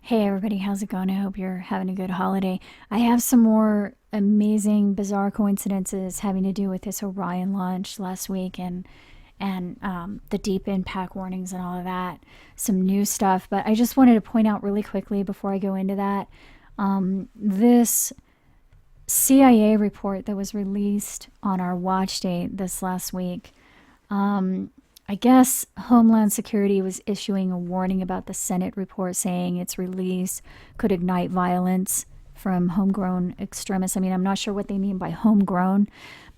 Hey everybody, how's it going? I hope you're having a good holiday. I have some more amazing, bizarre coincidences having to do with this Orion launch last week and the deep impact warnings and all of that. Some new stuff, but I just wanted to point out really quickly before I go into that this CIA report that was released on our watch date this last week. I guess Homeland Security was issuing a warning about the Senate report saying its release could ignite violence from homegrown extremists. I mean, I'm not sure what they mean by homegrown,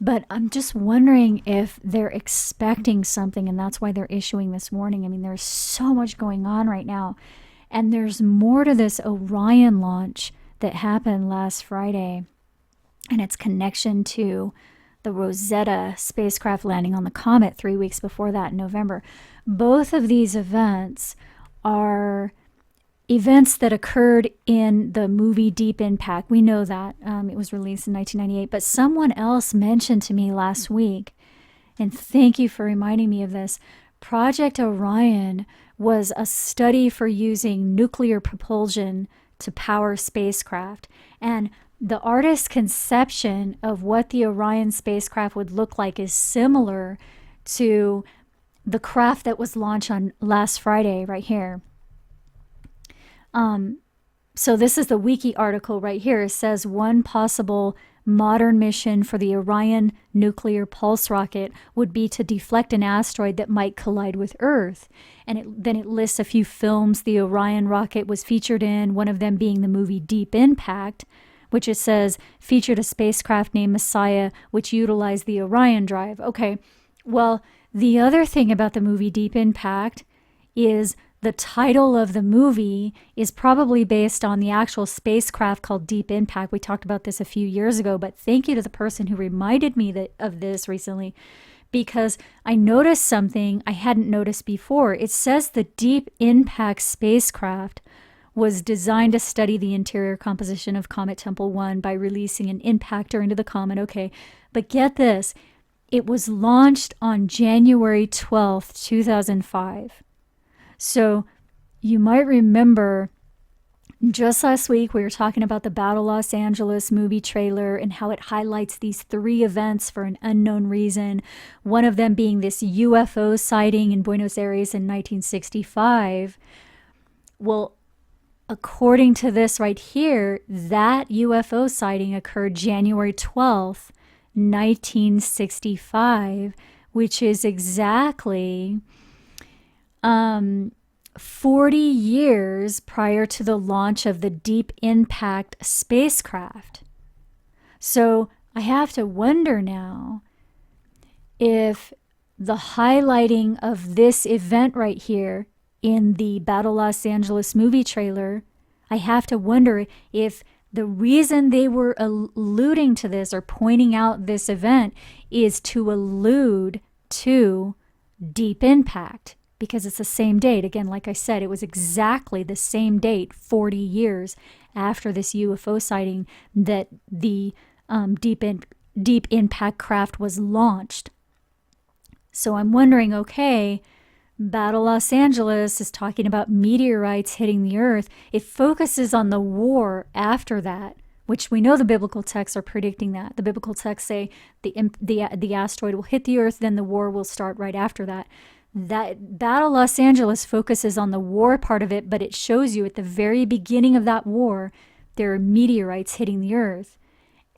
but I'm just wondering if they're expecting something and that's why they're issuing this warning. I mean, there's so much going on right now. And there's more to this Orion launch that happened last Friday and its connection to the Rosetta spacecraft landing on the comet 3 weeks before that in November. Both of these events are events that occurred in the movie Deep Impact. We know that. It was released in 1998. But someone else mentioned to me last week, and thank you for reminding me of this, Project Orion was a study for using nuclear propulsion to power spacecraft. And the artist's conception of what the Orion spacecraft would look like is similar to the craft that was launched on last Friday right here. So this is the wiki article right here. It says one possible modern mission for the Orion nuclear pulse rocket would be to deflect an asteroid that might collide with Earth. And then it lists a few films the Orion rocket was featured in, one of them being the movie Deep Impact, which it says featured a spacecraft named Messiah, which utilized the Orion drive. Okay, well, the other thing about the movie Deep Impact is the title of the movie is probably based on the actual spacecraft called Deep Impact. We talked about this a few years ago, but thank you to the person who reminded me of this recently, because I noticed something I hadn't noticed before. It says the Deep Impact spacecraft was designed to study the interior composition of Comet Tempel 1 by releasing an impactor into the comet. Okay, but get this. It was launched on January 12th, 2005. So you might remember just last week we were talking about the Battle Los Angeles movie trailer and how it highlights these 3 events for an unknown reason. One of them being this UFO sighting in Buenos Aires in 1965. Well, according to this right here, that UFO sighting occurred January 12th, 1965, which is exactly 40 years prior to the launch of the Deep Impact spacecraft. So I have to wonder now if the highlighting of this event right here in the Battle Los Angeles movie trailer, I have to wonder if the reason they were alluding to this or pointing out this event is to allude to Deep Impact, because it's the same date. Again, like I said, it was exactly the same date, 40 years after this UFO sighting, that the Deep Impact craft was launched. So I'm wondering, okay, Battle Los Angeles is talking about meteorites hitting the Earth. It focuses on the war after that, which we know the biblical texts are predicting that. The biblical texts say the asteroid will hit the Earth, then the war will start right after that. That Battle Los Angeles focuses on the war part of it, but it shows you at the very beginning of that war, there are meteorites hitting the Earth.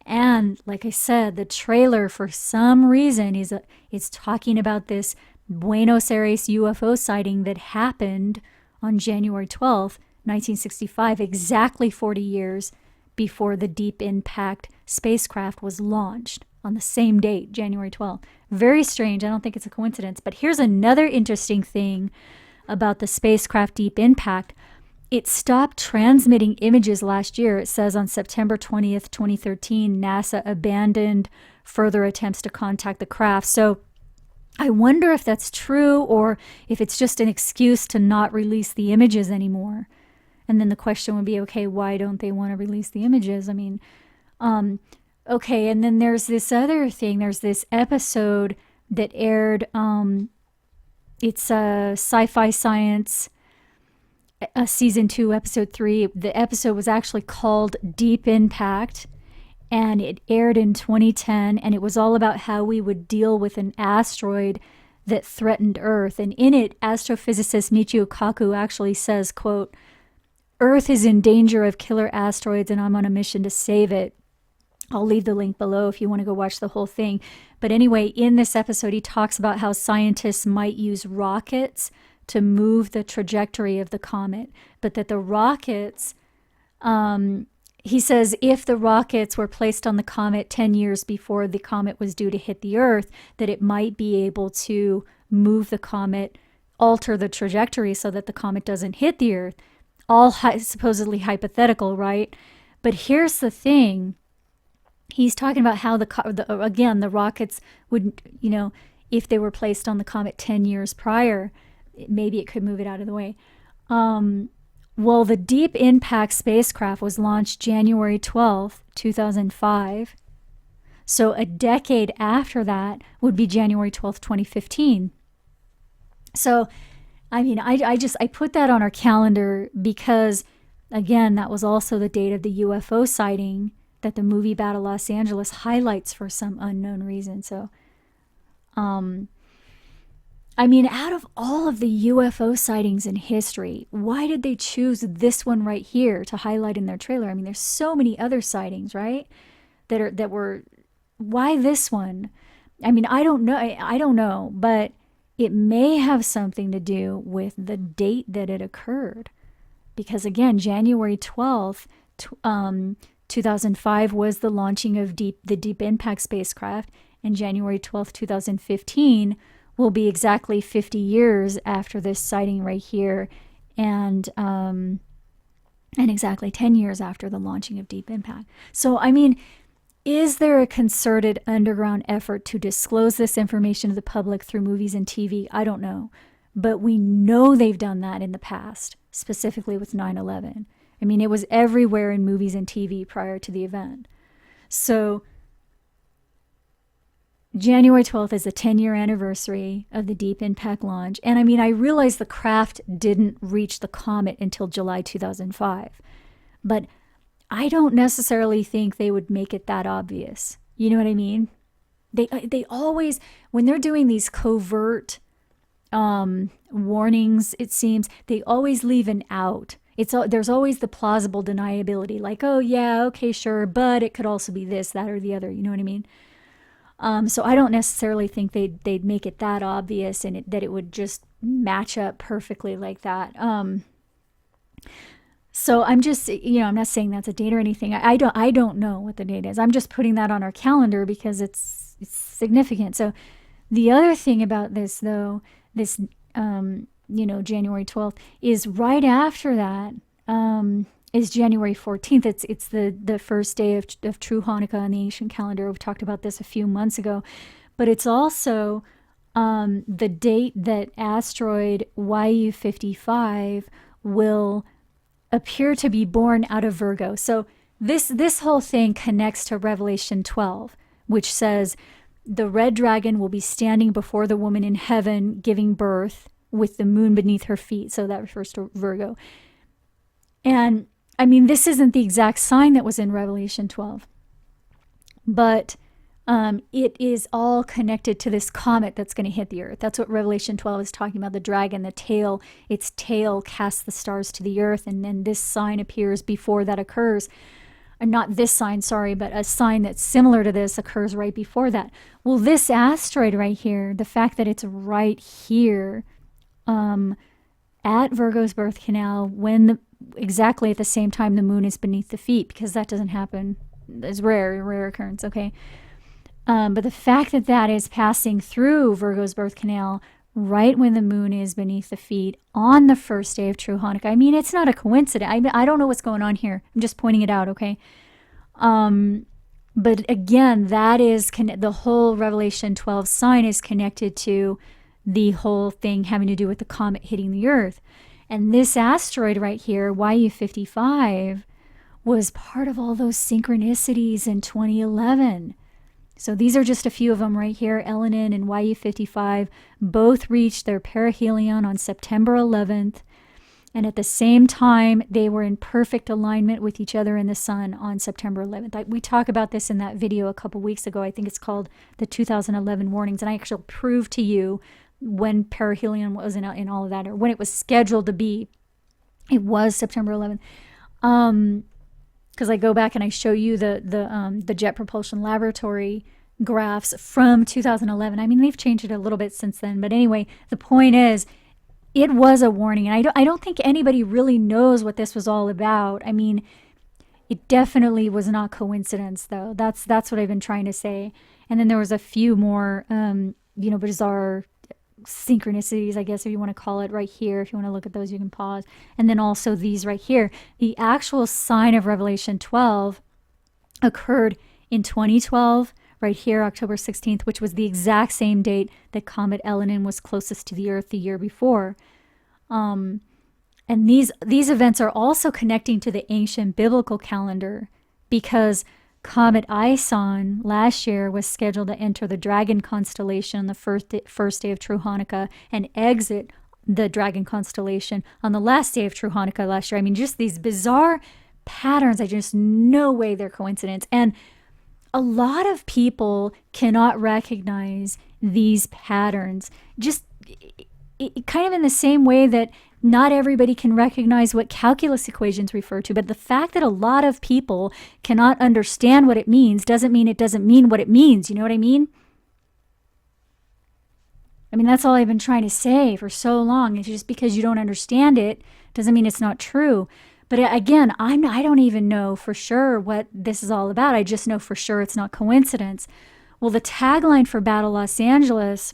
And like I said, the trailer for some reason is talking about this Buenos Aires UFO sighting that happened on January 12th, 1965, exactly 40 years before the Deep Impact spacecraft was launched on the same date, January 12th. Very strange. I don't think it's a coincidence. But here's another interesting thing about the spacecraft Deep Impact. It stopped transmitting images last year. It says on September 20th, 2013, NASA abandoned further attempts to contact the craft. So I wonder if that's true or if it's just an excuse to not release the images anymore. And then the question would be, okay, why don't they want to release the images? I mean, okay, and then there's this other thing. There's this episode that aired, it's a sci-fi science season 2, episode 3. The episode was actually called Deep Impact, and it aired in 2010, and it was all about how we would deal with an asteroid that threatened Earth. And in it, astrophysicist Michio Kaku actually says, quote, "Earth is in danger of killer asteroids, and I'm on a mission to save it." I'll leave the link below if you want to go watch the whole thing. But anyway, in this episode, he talks about how scientists might use rockets to move the trajectory of the comet, but that the rockets, he says, if the rockets were placed on the comet 10 years before the comet was due to hit the Earth, that it might be able to move the comet, alter the trajectory so that the comet doesn't hit the Earth. All supposedly hypothetical, right? But here's the thing. He's talking about how the rockets would, if they were placed on the comet 10 years prior, maybe it could move it out of the way. Well, the Deep Impact spacecraft was launched January 12th, 2005. So a decade after that would be January 12th, 2015. So, I mean, I put that on our calendar because, again, that was also the date of the UFO sighting that the movie Battle Los Angeles highlights for some unknown reason. So, I mean, out of all of the UFO sightings in history, why did they choose this one right here to highlight in their trailer? I mean, there's so many other sightings, right? Why this one? I mean, I don't know, but it may have something to do with the date that it occurred. Because again, January 12th, 2005 was the launching of the Deep Impact spacecraft, and January 12th, 2015 will be exactly 50 years after this sighting right here, and exactly 10 years after the launching of Deep Impact. So, I mean, is there a concerted underground effort to disclose this information to the public through movies and TV? I don't know. But we know they've done that in the past, specifically with 9/11. I mean, it was everywhere in movies and TV prior to the event. So January 12th is the 10-year anniversary of the Deep Impact launch. And I mean, I realize the craft didn't reach the comet until July 2005. But I don't necessarily think they would make it that obvious. You know what I mean? They always, when they're doing these covert warnings, it seems, they always leave an out. There's always the plausible deniability, like, oh yeah, okay, sure, but it could also be this, that, or the other. You know what I mean? So I don't necessarily think they'd make it that obvious, and that it would just match up perfectly like that. So I'm just, I'm not saying that's a date or anything. I don't know what the date is. I'm just putting that on our calendar because it's significant. So the other thing about this, though, this January 12th is right after that is January 14th. It's the first day of true Hanukkah on the ancient calendar. We've talked about this a few months ago, but it's also the date that asteroid YU-55 will appear to be born out of Virgo. So this whole thing connects to Revelation 12, which says the red dragon will be standing before the woman in heaven giving birth with the moon beneath her feet. So that refers to Virgo. And I mean, this isn't the exact sign that was in Revelation 12, but it is all connected to this comet that's going to hit the earth. That's what Revelation 12 is talking about. The dragon, the tail, its tail casts the stars to the earth. And then this sign appears before that occurs. Not this sign, sorry, but a sign that's similar to this occurs right before that. Well, this asteroid right here, the fact that it's right here at Virgo's birth canal exactly at the same time the moon is beneath the feet, because that doesn't happen. It's rare occurrence, okay? But the fact that that is passing through Virgo's birth canal right when the moon is beneath the feet on the first day of true Hanukkah. I mean, it's not a coincidence. I don't know what's going on here. I'm just pointing it out, okay? But again, that is the whole Revelation 12 sign is connected to the whole thing having to do with the comet hitting the earth. And this asteroid right here, YU-55, was part of all those synchronicities in 2011. So these are just a few of them right here. Elenin and YU-55 both reached their perihelion on September 11th. And at the same time, they were in perfect alignment with each other in the sun on September 11th. We talk about this in that video a couple weeks ago. I think it's called the 2011 warnings. And I actually proved to you when perihelion was in all of that, or when it was scheduled to be. It was September 11th. Because I go back and I show you the Jet Propulsion Laboratory graphs from 2011. I mean, they've changed it a little bit since then. But anyway, the point is, it was a warning. And I don't think anybody really knows what this was all about. I mean, it definitely was not coincidence, though. That's what I've been trying to say. And then there was a few more, bizarre synchronicities, I guess, if you want to call it, right here. If you want to look at those, you can pause. And then also these right here. The actual sign of Revelation 12 occurred in 2012, right here, October 16th, which was the exact same date that Comet Elenin was closest to the Earth the year before. And these events are also connecting to the ancient biblical calendar, because Comet Ison last year was scheduled to enter the Dragon constellation on the first day of True Hanukkah and exit the Dragon constellation on the last day of True Hanukkah last year. I mean, just these bizarre patterns. I just, no way they're coincidence. And a lot of people cannot recognize these patterns, just kind of in the same way that not everybody can recognize what calculus equations refer to. But the fact that a lot of people cannot understand what it means doesn't mean it doesn't mean what it means. You know what I mean? I mean, that's all I've been trying to say for so long. It's just because you don't understand it doesn't mean it's not true. But again, I don't even know for sure what this is all about. I just know for sure it's not coincidence. Well, the tagline for Battle Los Angeles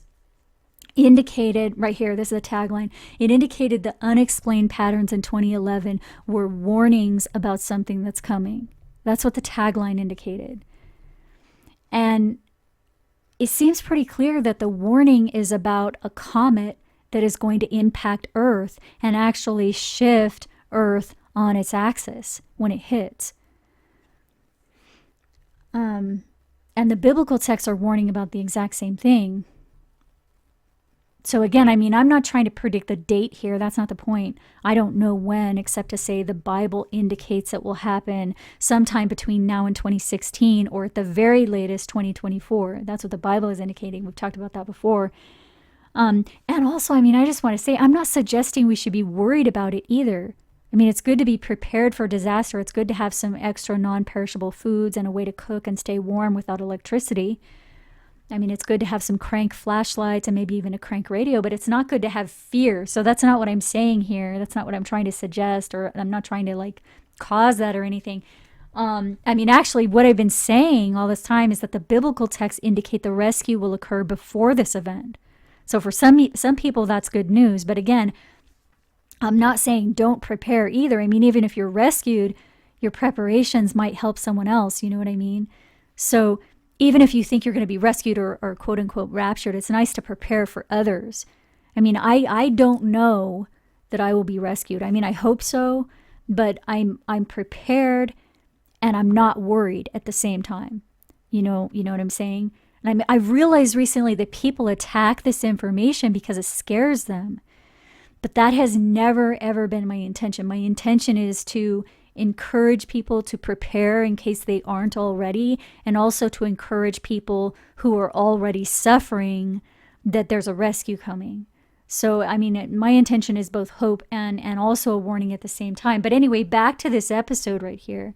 indicated, right here, this is the tagline, it indicated the unexplained patterns in 2011 were warnings about something that's coming. That's what the tagline indicated. And it seems pretty clear that the warning is about a comet that is going to impact Earth and actually shift Earth on its axis when it hits. And the biblical texts are warning about the exact same thing. So again, I mean, I'm not trying to predict the date here. That's not the point. I don't know when, except to say the Bible indicates it will happen sometime between now and 2016, or at the very latest 2024. That's what the Bible is indicating. We've talked about that before. And also, I mean, I just want to say, I'm not suggesting we should be worried about it either. I mean, it's good to be prepared for disaster. It's good to have some extra non-perishable foods and a way to cook and stay warm without electricity. I mean, it's good to have some crank flashlights and maybe even a crank radio, but it's not good to have fear. So that's not what I'm saying here. That's not what I'm trying to suggest, or I'm not trying to like cause that or anything. I mean, actually, what I've been saying all this time is that the biblical texts indicate the rescue will occur before this event. So for some people, that's good news. But again, I'm not saying don't prepare either. I mean, even if you're rescued, your preparations might help someone else. You know what I mean? So even if you think you're going to be rescued or quote unquote raptured, it's nice to prepare for others. I mean, I don't know that I will be rescued. I mean, I hope so, but I'm prepared and I'm not worried at the same time. You know what I'm saying? And I've realized recently that people attack this information because it scares them. But that has never, ever been my intention. My intention is to encourage people to prepare in case they aren't already, and also to encourage people who are already suffering that there's a rescue coming. So, I mean, my intention is both hope and also a warning at the same time. But anyway, back to this episode right here.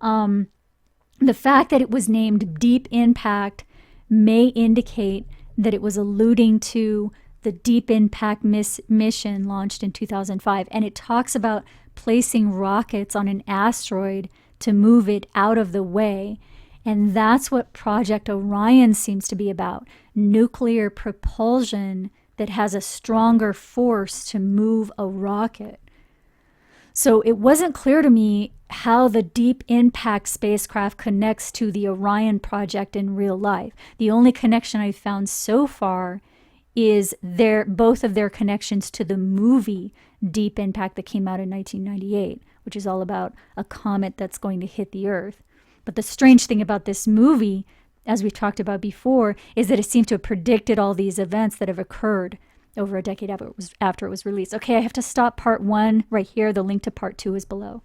The fact that it was named Deep Impact may indicate that it was alluding to the Deep Impact mission launched in 2005. And it talks about placing rockets on an asteroid to move it out of the way. And that's what Project Orion seems to be about. Nuclear propulsion that has a stronger force to move a rocket. So it wasn't clear to me how the Deep Impact spacecraft connects to the Orion project in real life. The only connection I've found so far is both of their connections to the movie Deep Impact that came out in 1998, which is all about a comet that's going to hit the Earth. But the strange thing about this movie, as we've talked about before, is that it seemed to have predicted all these events that have occurred. over a decade after it was released. Okay, I have to stop part 1 right here. The link to part 2 is below.